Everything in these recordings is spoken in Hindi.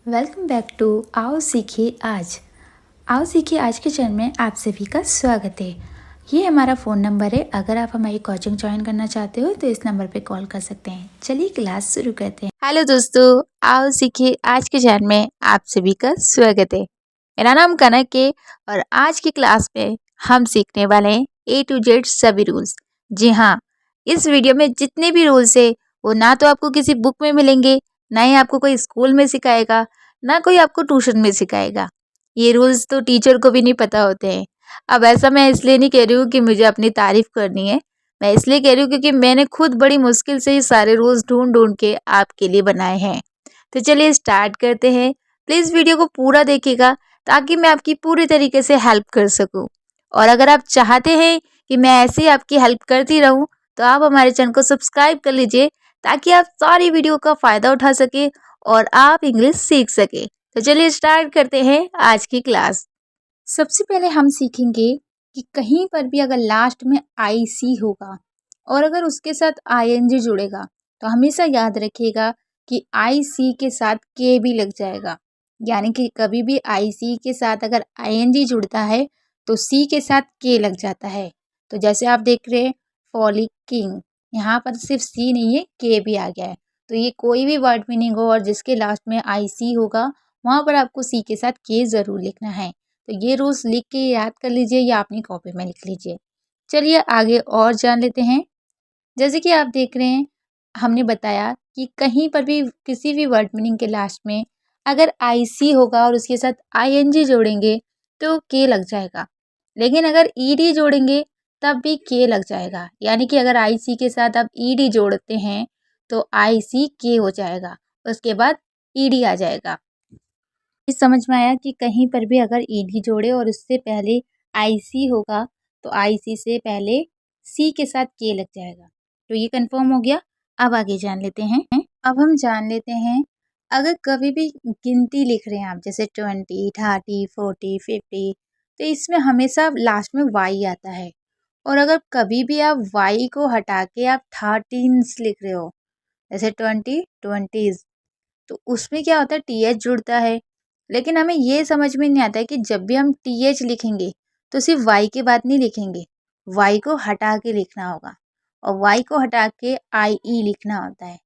वेलकम बैक टू आओ सीखिए आज। आओ सीखिए आज के चैनल में आप सभी का स्वागत है। ये हमारा फ़ोन नंबर है। अगर आप हमारी कोचिंग ज्वाइन करना चाहते हो तो इस नंबर पे कॉल कर सकते हैं। चलिए क्लास शुरू करते हैं। हेलो दोस्तों, आओ सीखिए आज के चैनल में आप सभी का स्वागत है। मेरा नाम कनक है और आज की क्लास में हम सीखने वाले हैं A to Z सभी रूल्स। जी हाँ, इस वीडियो में जितने भी रूल्स है वो ना तो आपको किसी बुक में मिलेंगे, ना ही आपको कोई स्कूल में सिखाएगा, ना कोई आपको ट्यूशन में सिखाएगा। ये रूल्स तो टीचर को भी नहीं पता होते हैं। अब ऐसा मैं इसलिए नहीं कह रही हूँ कि मुझे अपनी तारीफ करनी है, मैं इसलिए कह रही हूँ क्योंकि मैंने खुद बड़ी मुश्किल से ये सारे रूल्स ढूंढ ढूंढ के आपके लिए बनाए हैं। तो चलिए स्टार्ट करते हैं। प्लीज़ वीडियो को पूरा देखिएगा ताकि मैं आपकी पूरी तरीके से हेल्प कर सकूँ। और अगर आप चाहते हैं कि मैं ऐसे ही आपकी हेल्प करती रहूँ तो आप हमारे चैनल को सब्सक्राइब कर लीजिए ताकि आप सारी वीडियो का फ़ायदा उठा सके और आप इंग्लिश सीख सके। तो चलिए स्टार्ट करते हैं आज की क्लास। सबसे पहले हम सीखेंगे कि कहीं पर भी अगर लास्ट में आई सी होगा और अगर उसके साथ आई एन जी जुड़ेगा तो हमेशा याद रखिएगा कि आई सी के साथ के भी लग जाएगा। यानी कि कभी भी आई सी के साथ अगर आई एन जी जुड़ता है तो सी के साथ के लग जाता है। तो जैसे आप देख रहे हैं फॉली किंग, यहाँ पर सिर्फ सी नहीं है के भी आ गया है। तो ये कोई भी वर्ड मीनिंग हो और जिसके लास्ट में आई सी होगा वहाँ पर आपको सी के साथ के ज़रूर लिखना है। तो ये रूल्स लिख के याद कर लीजिए या अपनी कॉपी में लिख लीजिए। चलिए आगे और जान लेते हैं। जैसे कि आप देख रहे हैं, हमने बताया कि कहीं पर भी किसी भी वर्ड मीनिंग के लास्ट में अगर आई सी होगा और उसके साथ आई एन जी जोड़ेंगे तो के लग जाएगा। लेकिन अगर ई डी जोड़ेंगे तब भी के लग जाएगा। यानी कि अगर आई सी के साथ आप ई डी जोड़ते हैं तो आई सी के हो जाएगा, उसके बाद ई डी आ जाएगा। समझ में आया कि कहीं पर भी अगर ईडी जोड़े और उससे पहले आईसी होगा तो आईसी से पहले सी के साथ के लग जाएगा। तो ये कंफर्म हो गया। अब आगे जान लेते हैं। अब हम जान लेते हैं अगर कभी भी गिनती लिख रहे हैं आप, जैसे 20, 30, 40, 50, तो इसमें हमेशा लास्ट में वाई आता है। और अगर कभी भी आप वाई को हटा के आप 13 लिख रहे हो, जैसे 20, तो उसमें क्या होता है टी एच जुड़ता है। लेकिन हमें ये समझ में नहीं आता है कि जब भी हम टी एच लिखेंगे तो सिर्फ वाई के बाद नहीं लिखेंगे, वाई को हटा के लिखना होगा और वाई को हटा के आई ई लिखना होता है।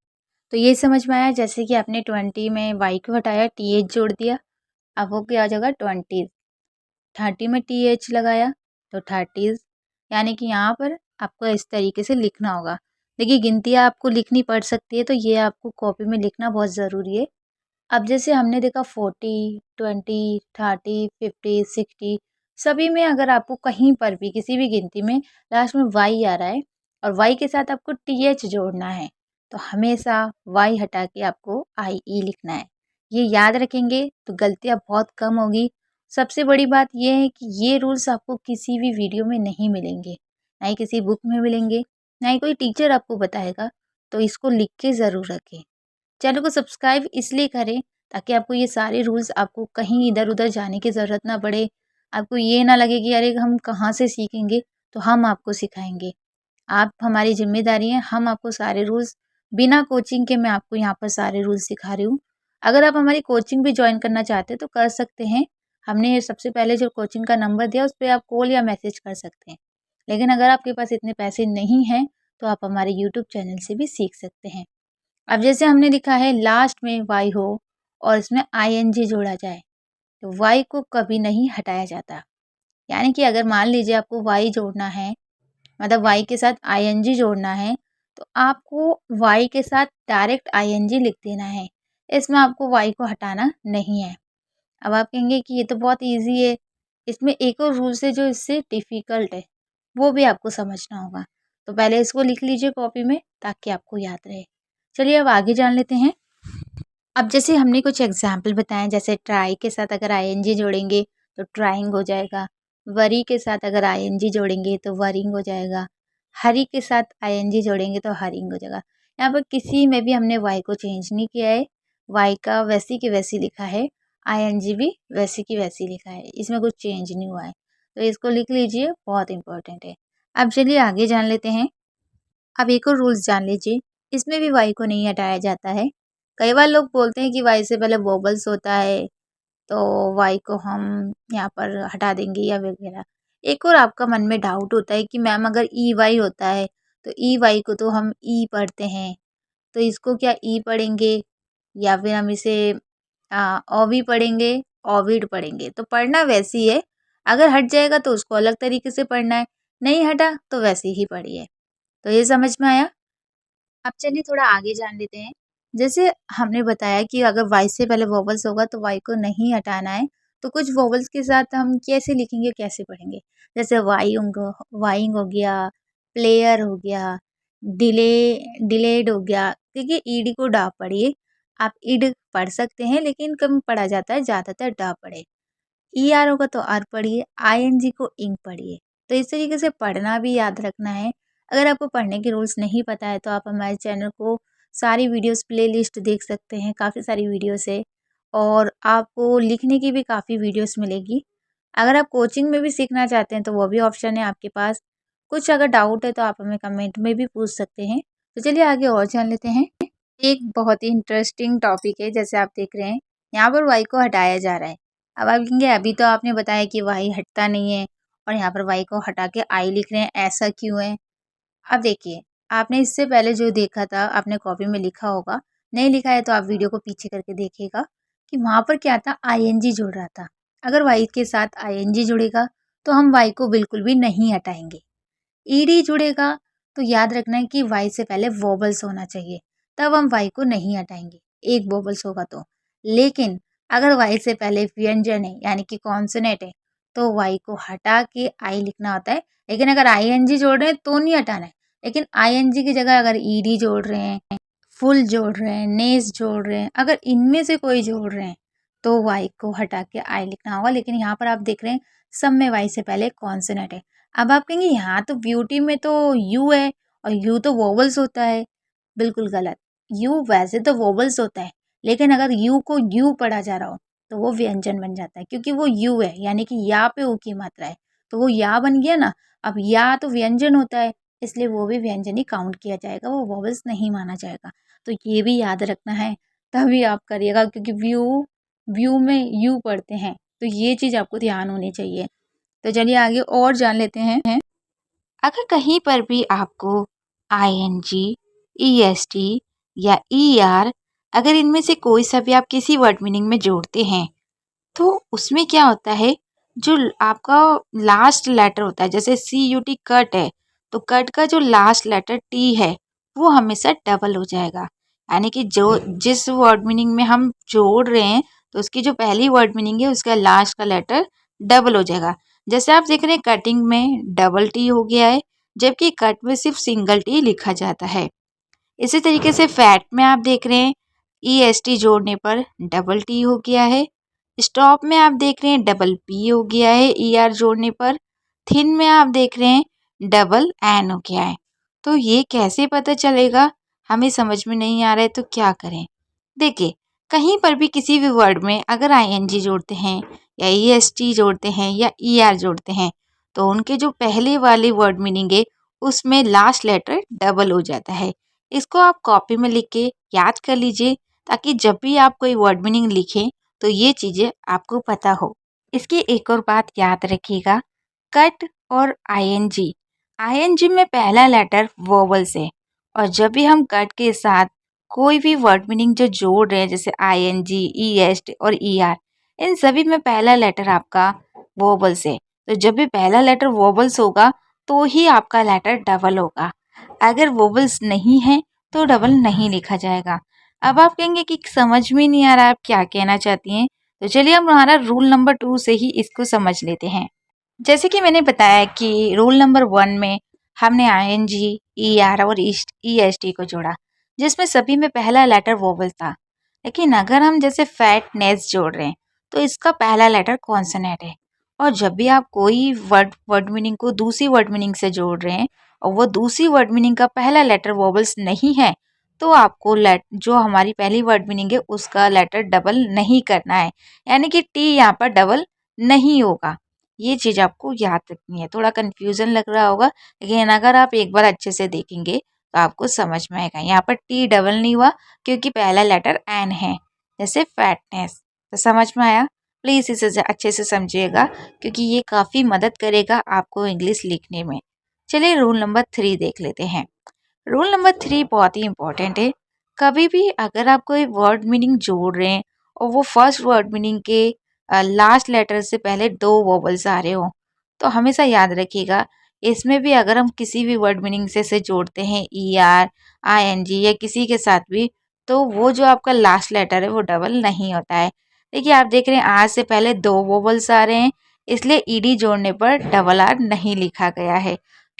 तो ये समझ में आया। जैसे कि आपने 20 में वाई को हटाया, टी एच जोड़ दिया, अब वो क्या हो जाएगा 20। 30 में टी एच लगाया तो 30। यानी कि यहाँ पर आपको इस तरीके से लिखना होगा। देखिए गिनतियाँ आपको लिखनी पड़ सकती है तो ये आपको कॉपी में लिखना बहुत ज़रूरी है। अब जैसे हमने देखा 40, 20, 30, 50, 60, सभी में अगर आपको कहीं पर भी किसी भी गिनती में लास्ट में वाई आ रहा है और वाई के साथ आपको टी एच जोड़ना है तो हमेशा वाई हटा के आपको आई ई लिखना है। ये याद रखेंगे तो गलतियाँ बहुत कम होगी। सबसे बड़ी बात यह है कि ये रूल्स आपको किसी भी वीडियो में नहीं मिलेंगे, ना ही किसी बुक में मिलेंगे, ना ही कोई टीचर आपको बताएगा। तो इसको लिख के ज़रूर रखें। चैनल को सब्सक्राइब इसलिए करें ताकि आपको ये सारे रूल्स, आपको कहीं इधर-उधर जाने की ज़रूरत ना पड़े। आपको ये ना लगे कि अरे हम कहाँ से सीखेंगे, तो हम आपको सिखाएँगे। आप हमारी ज़िम्मेदारी हैं, हम आपको सारे रूल्स बिना कोचिंग के मैं आपको यहाँ पर सारे रूल्स सिखा रही हूँ। अगर आप हमारी कोचिंग भी जॉइन करना चाहते हैं तो कर सकते हैं। हमने सबसे पहले जो कोचिंग का नंबर दिया उस पे आप कॉल या मैसेज कर सकते हैं। लेकिन अगर आपके पास इतने पैसे नहीं हैं, तो आप हमारे यूट्यूब चैनल से भी सीख सकते हैं। अब जैसे हमने लिखा है लास्ट में वाई हो और इसमें आईएनजी जोड़ा जाए तो वाई को कभी नहीं हटाया जाता। यानी कि अगर मान लीजिए आपको वाई जोड़ना है, मतलब वाई के साथ आईएनजी जोड़ना है, तो आपको वाई के साथ डायरेक्ट आईएनजी लिख देना है। इसमें आपको वाई को हटाना नहीं है। अब आप कहेंगे कि ये तो बहुत ईजी है, इसमें एक और रूल्स है जो इससे डिफ़िकल्ट है, वो भी आपको समझना होगा। तो पहले इसको लिख लीजिए कॉपी में ताकि आपको याद रहे। चलिए अब आगे जान लेते हैं। अब जैसे हमने कुछ एग्जाम्पल बताए, जैसे ट्राई के साथ अगर आईएनजी जोड़ेंगे तो ट्राइंग हो जाएगा। वरी के साथ अगर आईएनजी जोड़ेंगे तो वरिंग हो जाएगा। हरी के साथ आईएनजी जोड़ेंगे तो हरिंग हो जाएगा। यहाँ पर किसी में भी हमने वाई को चेंज नहीं किया है, वाई का वैसी की वैसी लिखा है, आईएनजी भी वैसी की वैसी लिखा है, इसमें कुछ चेंज नहीं हुआ है। तो इसको लिख लीजिए, बहुत इंपॉर्टेंट है। अब चलिए आगे जान लेते हैं। अब एक और रूल्स जान लीजिए, इसमें भी वाई को नहीं हटाया जाता है। कई बार लोग बोलते हैं कि वाई से पहले वोवल्स होता है, तो वाई को हम यहाँ पर हटा देंगे या वगैरह। एक और आपका मन में डाउट होता है कि मैम अगर ई वाई होता है, तो ई वाई को तो हम ई पढ़ते हैं, तो इसको क्या ई पढ़ेंगे या फिर हम इसे ओवी पढ़ेंगे, ओविड पढ़ेंगे। तो पढ़ना वैसे ही है, अगर हट जाएगा तो उसको अलग तरीके से पढ़ना है, नहीं हटा तो वैसे ही पढ़िए। तो ये समझ में आया। अब चलिए थोड़ा आगे जान लेते हैं। जैसे हमने बताया कि अगर वाई से पहले वोवल्स होगा तो वाई को नहीं हटाना है, तो कुछ वोवल्स के साथ हम कैसे लिखेंगे, कैसे पढ़ेंगे। जैसे वाइंग हो गया, प्लेयर हो गया, डिले डिलेड हो गया। देखिए ईडी को डा पढ़िए, आप ईड पढ़ सकते हैं लेकिन कम पढ़ा जाता है, ज़्यादातर डा पढ़े। ई आर होगा तो आर पढ़िए, आई एन जी को इंग पढ़िए। तो इस तरीके से पढ़ना भी याद रखना है। अगर आपको पढ़ने के रूल्स नहीं पता है तो आप हमारे चैनल को सारी वीडियोस प्लेलिस्ट देख सकते हैं, काफ़ी सारी वीडियोस है और आपको लिखने की भी काफ़ी वीडियोस मिलेगी। अगर आप कोचिंग में भी सीखना चाहते हैं तो वो भी ऑप्शन है आपके पास। कुछ अगर डाउट है तो आप हमें कमेंट में भी पूछ सकते हैं। तो चलिए आगे और जान लेते हैं। एक बहुत ही इंटरेस्टिंग टॉपिक है, जैसे आप देख रहे हैं यहाँ पर वाई को हटाया जा रहा है। अब आप कहेंगे अभी तो आपने बताया कि वाई हटता नहीं है और यहाँ पर वाई को हटा के आई लिख रहे हैं, ऐसा क्यों है। अब देखिए, आपने इससे पहले जो देखा था आपने कॉपी में लिखा होगा, नहीं लिखा है तो आप वीडियो को पीछे करके देखिएगा कि वहाँ पर क्या था, आईएनजी जुड़ रहा था। अगर वाई के साथ आईएनजी जुड़ेगा तो हम वाई को बिल्कुल भी नहीं हटाएंगे। ईडी जुड़ेगा तो याद रखना है कि वाई से पहले वोबल्स होना चाहिए, तब हम वाई को नहीं हटाएंगे, एक वोबल्स होगा तो। लेकिन अगर वाई से पहले व्यंजन है यानी कि कॉन्सोनेंट है तो वाई को हटा के आई लिखना होता है। लेकिन अगर आईएनजी जोड़ रहे हैं तो नहीं हटाना है, लेकिन आईएनजी की जगह अगर ईडी जोड़ रहे हैं, फुल जोड़ रहे हैं, नेस जोड़ रहे हैं, अगर इनमें से कोई जोड़ रहे हैं तो वाई को हटा के आई लिखना होगा। लेकिन यहाँ पर आप देख रहे हैं सब में वाई से पहले कॉन्सोनेंट है। अब आप कहेंगे यहाँ तो ब्यूटी में तो यू है और यू तो वोवल्स होता है। बिल्कुल गलत। यू वैसे तो वोवल्स होता है, लेकिन अगर यू को यू पढ़ा जा रहा हो तो वो व्यंजन बन जाता है, क्योंकि वो यू है यानी कि या पे ऊ की मात्रा है, तो वो या बन गया ना। अब या तो व्यंजन होता है, इसलिए वो भी व्यंजन ही काउंट किया जाएगा, वो वोवल्स नहीं माना जाएगा। तो ये भी याद रखना है, तभी आप करिएगा, क्योंकि व्यू व्यू में यू पढ़ते हैं, तो ये चीज़ आपको ध्यान होनी चाहिए। तो चलिए आगे और जान लेते हैं। अगर कहीं पर भी आपको आईएनजी, ईएसटी या ईआर, अगर इनमें से कोई सा भी आप किसी वर्ड मीनिंग में जोड़ते हैं तो उसमें क्या होता है, जो आपका लास्ट लेटर होता है, जैसे सी यू टी कट है, तो कट का जो लास्ट लेटर टी है वो हमेशा डबल हो जाएगा। यानी कि जो जिस वर्ड मीनिंग में हम जोड़ रहे हैं तो उसकी जो पहली वर्ड मीनिंग है उसका लास्ट का लेटर डबल हो जाएगा। जैसे आप देख रहे हैं कटिंग में डबल टी हो गया है, जबकि कट में सिर्फ सिंगल टी लिखा जाता है। इसी तरीके से फैट में आप देख रहे हैं ई एस टी जोड़ने पर डबल टी हो गया है। स्टॉप में आप देख रहे हैं डबल पी हो गया है ई आर जोड़ने पर। थिन में आप देख रहे हैं डबल एन हो गया है। तो ये कैसे पता चलेगा, हमें समझ में नहीं आ रहा है तो क्या करें। देखिए, कहीं पर भी किसी भी वर्ड में अगर आईएनजी जोड़ते हैं या ईएसटी जोड़ते हैं या ईआर जोड़ते हैं तो उनके जो पहले वाले वर्ड मीनिंग है उसमें लास्ट लेटर डबल हो जाता है। इसको आप कॉपी में लिख के याद कर लीजिए, ताकि जब भी आप कोई वर्ड मीनिंग लिखें तो ये चीज़ें आपको पता हो। इसकी एक और बात याद रखिएगा, कट और आईएनजी, आईएनजी में पहला लेटर वोवल्स है और जब भी हम कट के साथ कोई भी वर्ड मीनिंग जो जोड़ रहे हैं जैसे आईएनजी, ईएसटी और ईआर, इन सभी में पहला लेटर आपका वोवल्स है। तो जब भी पहला लेटर वोवल्स होगा तो ही आपका लेटर डबल होगा। अगर वोवल्स नहीं है तो डबल नहीं लिखा जाएगा। अब आप कहेंगे कि समझ में नहीं आ रहा आप क्या कहना चाहती हैं, तो चलिए हम हमारा रूल नंबर 2 से ही इसको समझ लेते हैं। जैसे कि मैंने बताया कि रूल नंबर 1 में हमने आईएनजी, ईआर और ईएसटी को जोड़ा, जिसमें सभी में पहला लेटर वोवल था। लेकिन अगर हम जैसे फैटनेस जोड़ रहे हैं तो इसका पहला लेटर कॉन्सोनेंट है। और जब भी आप कोई वर्ड मीनिंग को दूसरी वर्ड मीनिंग से जोड़ रहे हैं और वो दूसरी वर्ड मीनिंग का पहला लेटर वोवल्स नहीं है, तो आपको जो हमारी पहली वर्ड मीनिंग है उसका लेटर डबल नहीं करना है, यानी कि टी यहाँ पर डबल नहीं होगा। ये चीज़ आपको याद रखनी है। थोड़ा कन्फ्यूज़न लग रहा होगा, लेकिन अगर आप एक बार अच्छे से देखेंगे तो आपको समझ में आएगा। यहाँ पर टी डबल नहीं हुआ क्योंकि पहला लेटर एन है, जैसे फैटनेस। तो समझ में आया? प्लीज़ इसे अच्छे से समझिएगा क्योंकि ये काफ़ी मदद करेगा आपको इंग्लिश लिखने में। चलिए रूल नंबर 3 देख लेते हैं। रूल नंबर 3 बहुत ही इम्पोर्टेंट है। कभी भी अगर आप कोई वर्ड मीनिंग जोड़ रहे हैं और वो फर्स्ट वर्ड मीनिंग के लास्ट लेटर से पहले 2 वोवल्स आ रहे हो, तो हमेशा याद रखिएगा इसमें भी अगर हम किसी भी वर्ड मीनिंग से जोड़ते हैं ER, ING या किसी के साथ भी, तो वो जो आपका लास्ट लेटर है वो डबल नहीं होता है। देखिए आप देख रहे हैं आर से पहले 2 वोवल्स आ रहे हैं, इसलिए ED जोड़ने पर डबल R नहीं लिखा गया है।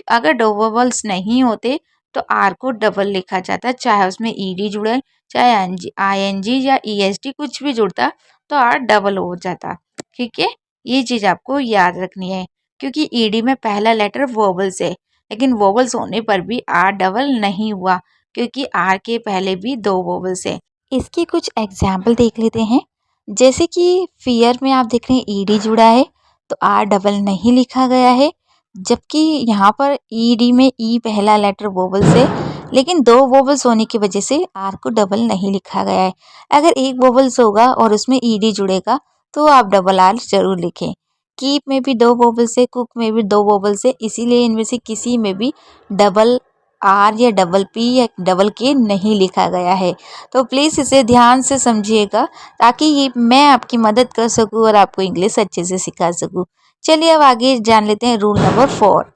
अगर 2 वोवल्स नहीं होते तो आर को डबल लिखा जाता, चाहे उसमें ED जुड़े, चाहे ING या EST कुछ भी जुड़ता तो आर डबल हो जाता। ठीक है, ये चीज़ आपको याद रखनी है क्योंकि ED में पहला लेटर वोवल्स है, लेकिन वोवल्स होने पर भी आर डबल नहीं हुआ क्योंकि आर के पहले भी 2 वोवल्स है। इसके कुछ एग्जाम्पल देख लेते हैं। जैसे कि फियर में आप देख रहे हैं ED जुड़ा है तो आर डबल नहीं लिखा गया है, जबकि यहाँ पर ED में ई पहला लेटर वोवल से, लेकिन 2 वोवल्स होने की वजह से आर को डबल नहीं लिखा गया है। अगर एक वोवल्स होगा और उसमें ED जुड़ेगा तो आप डबल आर जरूर लिखें। कीप में भी 2 वोवल्स है, कुक में भी 2 वोवल्स है, इसीलिए इनमें से किसी में भी डबल आर या डबल पी या डबल के नहीं लिखा गया है। तो प्लीज़ इसे ध्यान से समझिएगा ताकि ये मैं आपकी मदद कर सकूँ और आपको इंग्लिश अच्छे से सिखा सकूँ। चलिए अब आगे जान लेते हैं रूल नंबर 4।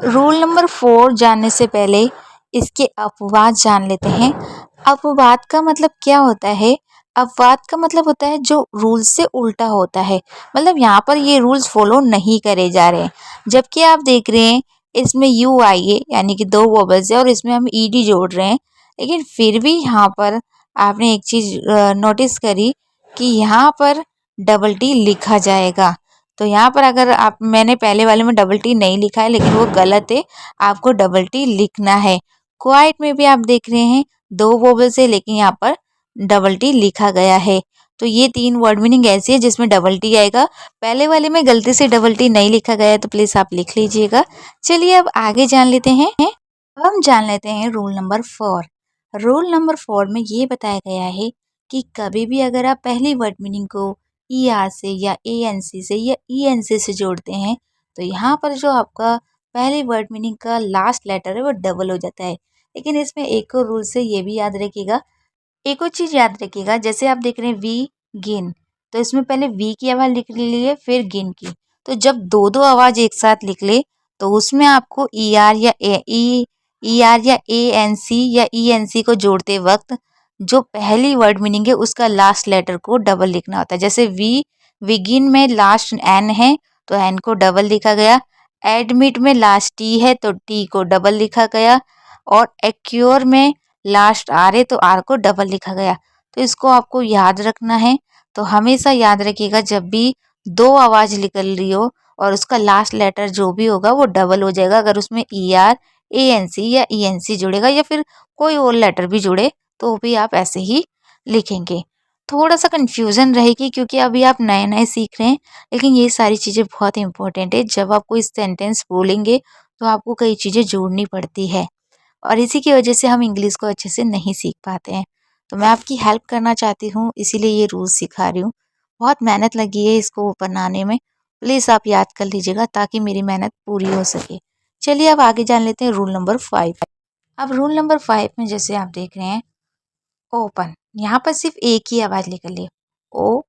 रूल नंबर 4 जानने से पहले इसके अपवाद जान लेते हैं। अपवाद का मतलब क्या होता है? अपवाद का मतलब होता है जो रूल से उल्टा होता है, मतलब यहाँ पर ये रूल्स फॉलो नहीं करे जा रहे हैं। जबकि आप देख रहे हैं इसमें यू आई है यानी कि 2 वोवल्स है और इसमें हम ED जोड़ रहे हैं, लेकिन फिर भी यहाँ पर आपने एक चीज़ नोटिस करी कि यहाँ पर डबल टी लिखा जाएगा। तो यहाँ पर अगर आप मैंने पहले वाले में डबल टी नहीं लिखा है लेकिन वो गलत है, आपको डबल टी लिखना है। क्वाइट में भी आप देख रहे हैं 2 वोवल्स है लेकिन यहाँ पर डबल टी लिखा गया है। तो ये 3 वर्ड मीनिंग ऐसी है जिसमें डबल टी आएगा। पहले वाले में गलती से डबल टी नहीं लिखा गया है तो प्लीज़ आप लिख लीजिएगा। चलिए अब आगे जान लेते हैं। अब हम जान लेते हैं रूल नंबर 4। रूल नंबर 4 में ये बताया गया है कि कभी भी अगर आप पहली वर्ड मीनिंग को ER से या ANC से या ENC से जोड़ते हैं तो यहाँ पर जो आपका पहली वर्ड मीनिंग का लास्ट लेटर है वो डबल हो जाता है। लेकिन इसमें एक और रूल से ये भी याद रखिएगा, एक और चीज़ याद रखिएगा, जैसे आप देख रहे हैं वी गिन, तो इसमें पहले वी की आवाज़ लिख लीजिए फिर गिन की। तो जब दो दो आवाज़ एक साथ लिख ले तो उसमें आपको ई आर या ANC या ENC को जोड़ते वक्त जो पहली वर्ड मीनिंग है उसका लास्ट लेटर को डबल लिखना होता है। जैसे विगिन में लास्ट एन है तो एन को डबल लिखा गया, एडमिट में लास्ट टी है तो टी को डबल लिखा गया, और एक्योर में लास्ट आर है तो आर को डबल लिखा गया। तो इसको आपको याद रखना है। तो हमेशा याद रखिएगा जब भी दो आवाज़ निकल रही हो और उसका लास्ट लेटर जो भी होगा वो डबल हो जाएगा। अगर उसमें ER, ANC या ENC जुड़ेगा या फिर कोई और लेटर भी जुड़े तो भी आप ऐसे ही लिखेंगे। थोड़ा सा कन्फ्यूज़न रहेगी क्योंकि अभी आप नए-नए सीख रहे हैं, लेकिन ये सारी चीज़ें बहुत इंपॉर्टेंट है। जब आप कोई सेंटेंस बोलेंगे तो आपको कई चीज़ें जोड़नी पड़ती है और इसी की वजह से हम इंग्लिश को अच्छे से नहीं सीख पाते हैं। तो मैं आपकी हेल्प करना चाहती हूँ, इसीलिए ये रूल्स सिखा रही हूँ। बहुत मेहनत लगी है इसको बनाने में, प्लीज़ आप याद कर लीजिएगा ताकि मेरी मेहनत पूरी हो सके। चलिए अब आगे जान लेते हैं रूल नंबर 5। अब रूल नंबर 5 में जैसे आप देख रहे हैं ओपन, यहाँ पर सिर्फ एक ही आवाज़ निकल रही है, ओ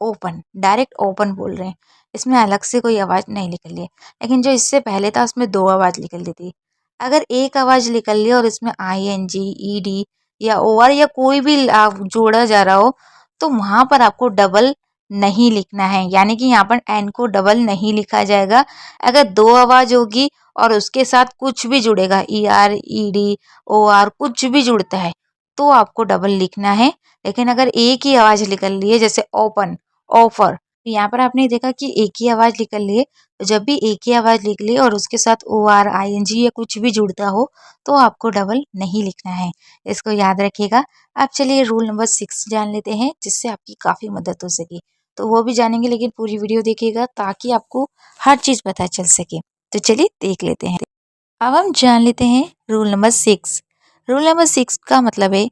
ओपन, डायरेक्ट ओपन बोल रहे हैं। इसमें अलग से कोई आवाज़ नहीं निकल रही है। लेकिन जो इससे पहले था उसमें 2 आवाज़ निकल रही थी। अगर एक आवाज़ निकल रही है और इसमें ING, ED या OR या कोई भी जोड़ा जा रहा हो तो वहाँ पर आपको डबल नहीं लिखना है। यानी कि यहाँ पर एन को डबल नहीं लिखा जाएगा। अगर 2 आवाज़ होगी और उसके साथ कुछ भी जुड़ेगा ER, ED, OR कुछ भी जुड़ता है तो आपको डबल लिखना है। लेकिन अगर एक ही आवाज़ निकल रही है जैसे ओपन, ऑफर, तो यहाँ पर आपने देखा कि एक ही आवाज़ निकल रही है। तो जब भी एक ही आवाज़ निकले और उसके साथ OR, ING या कुछ भी जुड़ता हो तो आपको डबल नहीं लिखना है। इसको याद रखिएगा। अब चलिए रूल नंबर 6 जान लेते हैं जिससे आपकी काफ़ी मदद हो सके। तो वो भी जानेंगे लेकिन पूरी वीडियो देखिएगा ताकि आपको हर चीज़ पता चल सके। तो चलिए देख लेते हैं। अब हम जान लेते हैं रूल नंबर 6। रूल नंबर 6 का मतलब है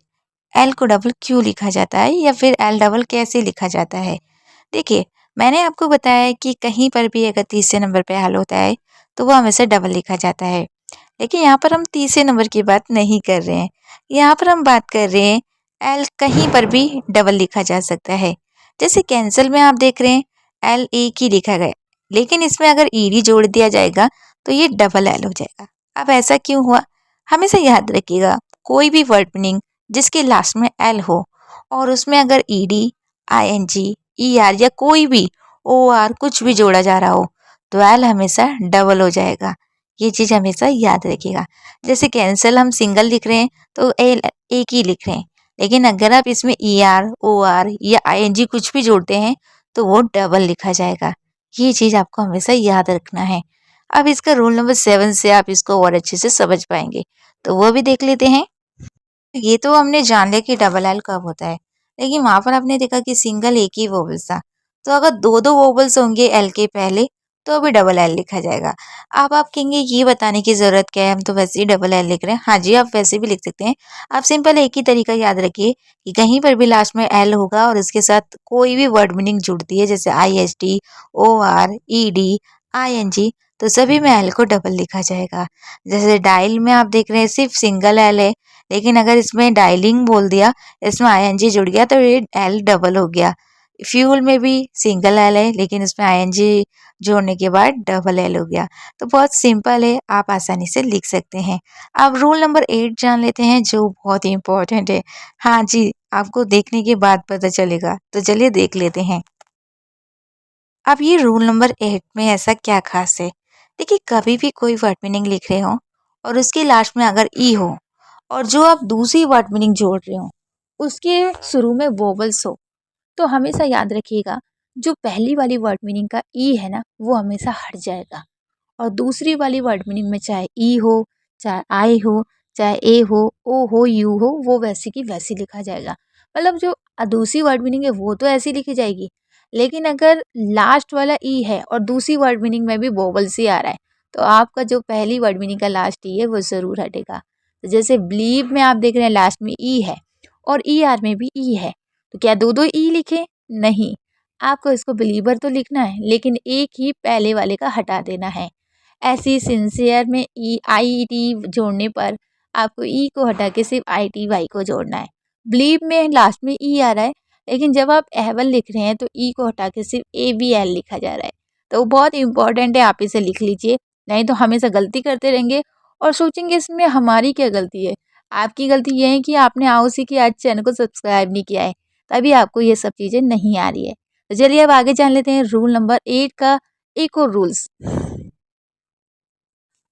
एल को डबल क्यों लिखा जाता है या फिर एल डबल कैसे लिखा जाता है। देखिए, मैंने आपको बताया है कि कहीं पर भी अगर तीसरे नंबर पे एल होता है तो वो हमेशा डबल लिखा जाता है। लेकिन यहाँ पर हम तीसरे नंबर की बात नहीं कर रहे हैं। यहाँ पर हम बात कर रहे हैं एल कहीं पर भी डबल लिखा जा सकता है। जैसे कैंसल में आप देख रहे हैं एल एक ही लिखा गया, लेकिन इसमें अगर ईडी जोड़ दिया जाएगा तो ये डबल एल हो जाएगा। अब ऐसा क्यों हुआ? हमेशा याद रखिएगा, कोई भी वर्ड मीनिंग जिसके लास्ट में एल हो और उसमें अगर ईडी, आईएनजी, ईआर या कोई भी ओआर कुछ भी जोड़ा जा रहा हो तो एल हमेशा डबल हो जाएगा। ये चीज़ हमेशा याद रखिएगा। जैसे कैंसल हम सिंगल लिख रहे हैं तो एल एक ही लिख रहे हैं, लेकिन अगर आप इसमें ईआर, ओआर या आईएनजी कुछ भी जोड़ते हैं तो वो डबल लिखा जाएगा। ये चीज़ आपको हमेशा याद रखना है। अब इसका रूल नंबर 7 से आप इसको और अच्छे से समझ पाएंगे, तो वो भी देख लेते हैं। ये तो हमने जान लिया कि डबल एल कब होता है, लेकिन वहां पर आपने देखा कि सिंगल एक ही वोवल्स था। तो अगर दो दो वोवल्स होंगे एल के पहले तो अभी डबल एल लिखा जाएगा। अब आप कहेंगे ये बताने की जरूरत क्या है, हम तो वैसे ही डबल एल लिख रहे हैं। हाँ जी, आप वैसे भी लिख सकते हैं। आप सिंपल एक ही तरीका याद रखिए कि कहीं पर भी लास्ट में एल होगा और उसके साथ कोई भी वर्ड मीनिंग जुड़ती है, जैसे I S T, O R, E D, I N G, तो सभी में एल को डबल लिखा जाएगा। जैसे डायल में आप देख रहे हैं सिर्फ सिंगल एल है, लेकिन अगर इसमें डायलिंग बोल दिया, इसमें आईएनजी जुड़ गया तो ये एल डबल हो गया। फ्यूल में भी सिंगल एल है, लेकिन इसमें आईएनजी जोड़ने के बाद डबल एल हो गया। तो बहुत सिंपल है, आप आसानी से लिख सकते हैं। अब रूल नंबर 8 जान लेते हैं, जो बहुत ही इंपॉर्टेंट है। हाँ जी, आपको देखने के बाद पता चलेगा, तो चलिए देख लेते हैं। अब ये रूल नंबर 8 में ऐसा क्या खास है? देखिए, कभी भी कोई वर्ड मीनिंग लिख रहे हो और उसके लास्ट में अगर ई हो और जो आप दूसरी वर्ड मीनिंग जोड़ रहे हो उसके शुरू में वोवल्स हो, तो हमेशा याद रखिएगा जो पहली वाली वर्ड मीनिंग का ई है ना वो हमेशा हट जाएगा, और दूसरी वाली वर्ड मीनिंग में चाहे ई हो, चाहे आई हो, चाहे ए हो, ओ हो, यू हो, वो वैसी की वैसी लिखा जाएगा। मतलब जो दूसरी वर्ड मीनिंग है वो तो ऐसी लिखी जाएगी, लेकिन अगर लास्ट वाला ई है और दूसरी वर्ड मीनिंग में भी वोवल से आ रहा है तो आपका जो पहली वर्ड मीनिंग का लास्ट ई है वो ज़रूर हटेगा। तो जैसे बिलीव में आप देख रहे हैं लास्ट में ई है और ई आर में भी ई है, तो क्या दो दो ई लिखे? नहीं, आपको इसको बिलीवर तो लिखना है लेकिन एक ही पहले वाले का हटा देना है। ऐसी सिंसियर में ई आई टी जोड़ने पर आपको ई को हटा के सिर्फ आई टी वाई को जोड़ना है। बिलीव में लास्ट में ई आ रहा है, लेकिन जब आप एवन लिख रहे हैं तो ई को हटा के सिर्फ ए बी एल लिखा जा रहा है। तो बहुत इंपॉर्टेंट है, आप इसे लिख लीजिए, नहीं तो हमेशा गलती करते रहेंगे और सोचेंगे इसमें हमारी क्या गलती है। आपकी गलती ये है कि आपने आओ सी की आज चैनल को सब्सक्राइब नहीं किया है, तभी आपको ये सब चीज़ें नहीं आ रही है। तो चलिए अब आगे जान लेते हैं रूल नंबर 8 का एक और रूल्स।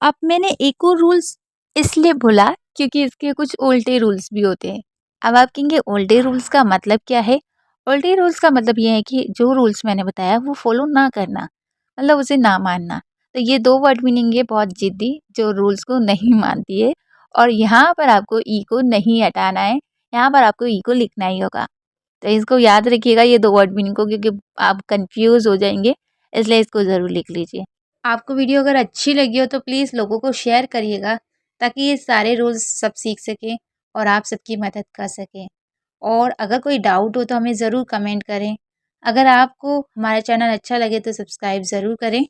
अब मैंने एक और रूल्स इसलिए बोला क्योंकि इसके कुछ उल्टे रूल्स भी होते हैं। अब आप कहेंगे उल्टे रूल्स का मतलब क्या है? उल्टे रूल्स का मतलब ये है कि जो रूल्स मैंने बताया वो फॉलो ना करना, मतलब उसे ना मानना। तो ये दो वर्ड मीनिंग है बहुत जिद्दी, जो रूल्स को नहीं मानती है, और यहाँ पर आपको ई को नहीं हटाना है, यहाँ पर आपको ई को लिखना ही होगा। तो इसको याद रखिएगा ये दो वर्ड मीनिंग को, क्योंकि आप कंफ्यूज हो जाएंगे, इसलिए इसको ज़रूर लिख लीजिए। आपको वीडियो अगर अच्छी लगी हो तो प्लीज़ लोगों को शेयर करिएगा, ताकि ये सारे रूल्स सब सीख सकें और आप सबकी मदद कर सकें। और अगर कोई डाउट हो तो हमें ज़रूर कमेंट करें। अगर आपको हमारा चैनल अच्छा लगे तो सब्सक्राइब ज़रूर करें।